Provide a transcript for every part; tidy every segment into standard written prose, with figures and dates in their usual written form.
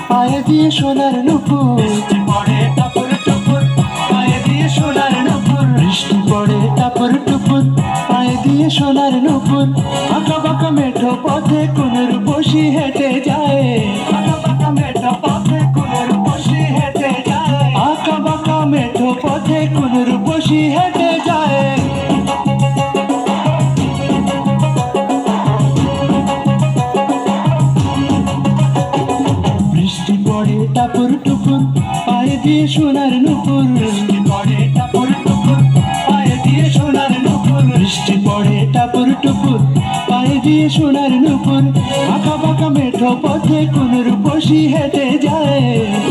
পায়ে দিয়ে সোনার নুপুর। বৃষ্টি পড়ে টাপুর টুপুর পায়ে দিয়ে সোনার নুপুর। বৃষ্টি পড়ে টাপুর টুপুর পায়ে দিয়ে সোনার নুপুর। আঁকা বাঁকা মেঠো পথে কোনের বসি হেঁটে যায়। আঁকা বাঁকা মেঠো পথে কোনের বসি হেঁটে যায়। আঁকা বাঁকা মেঠো পথে কোনের বসি হেঁটে যায়। বৃষ্টি পড়ে টাপুর টুপুর পায়ে দিয়ে সোনার নুপুর। বৃষ্টি পড়ে টাপুর টুপুর পায়ে দিয়ে সোনার নুপুর। বৃষ্টি পড়ে টাপুর টুপুর পায়ে দিয়ে সোনার নুপুর। আঁকা বাঁকা মেঠো পথে কোনের বসি হেঁটে যায়।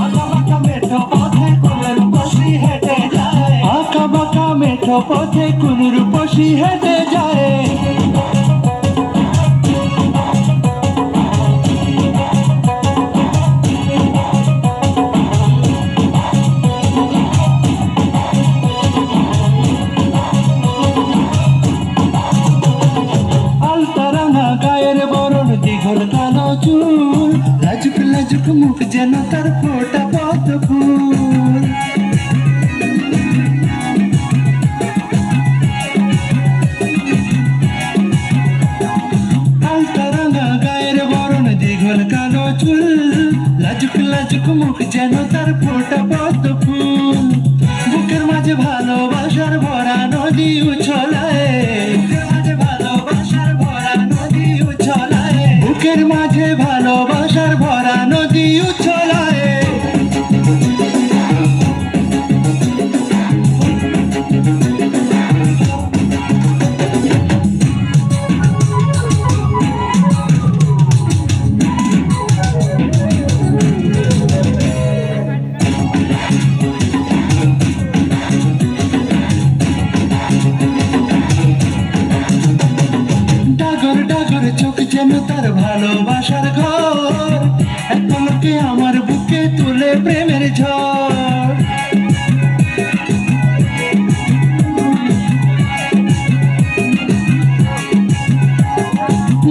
আঁকা বাঁকা মেঠো পথে কোনের বসি হেঁটে যায়। আঁকা বাঁকা মেঠো পথে কোনের বসি হেঁটে যায়। আলতারাঙা গায়ের বরণ দীঘল কালো চুল। লাজুক লাজুক মুখ যেন তার ফোটা পদ্ম ফুল। আলতারাঙা গায়ের বরণ দীঘল কালো চুল। লাজুক লাজুক মুখ যেন তার ফোটা পদ্ম ফুল। বুকের মাঝে ভালোবাসার ভরা নদী উছলায়। বুকের মাঝে ভালোবাসার ভরা নদী উছলায়। ডাগর ডাগর চোখ যেন তার ভালোবাসার ঘর। এক পলকে আমার বুকে তুলে প্রেমের ঝড়।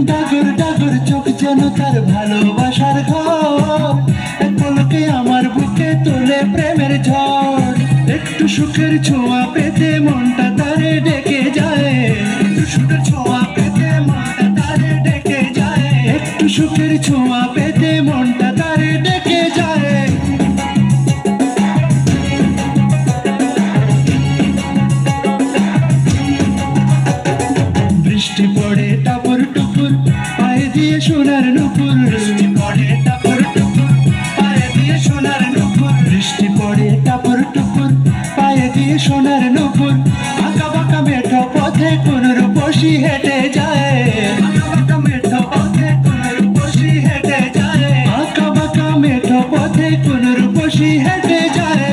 ডাগর ডাগর চোখ যেন তার ভালোবাসার ঘর। এক পলকে আমার বুকে তুলে প্রেমের ঝড়। একটু সুখের ছোঁয়া পেতে মনটা তারে ডেকে যায়। একটু সুখের ছোঁয়া পেতে মনটা তারে ডেকে যায়। একটু সুখের ছোঁয়া পেতে মনটা তারে ডেকে যায়। বৃষ্টি পড়ে টাপুর টুপুর পায়ে দিয়ে সোনার নুপুর। বৃষ্টি পড়ে টাপুর টুপুর পায়ে দিয়ে সোনার নুপুর। বৃষ্টি পড়ে টাপুর টুপুর পায়ে দিয়ে সোনার নুপুর। আঁকা বাঁকা মেঠো পথে কোনের বসি হেঁটে যায়। আঁকা বাঁকা মেঠো পথে কোনের বসি হেঁটে যায়। আঁকা বাঁকা মেঠো পথে কোনের বসি হেঁটে যায়।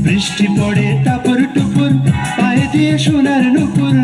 বৃষ্টি পড়ে টাপুর টুপুর পায়ে দিয়ে সোনার নুপুর।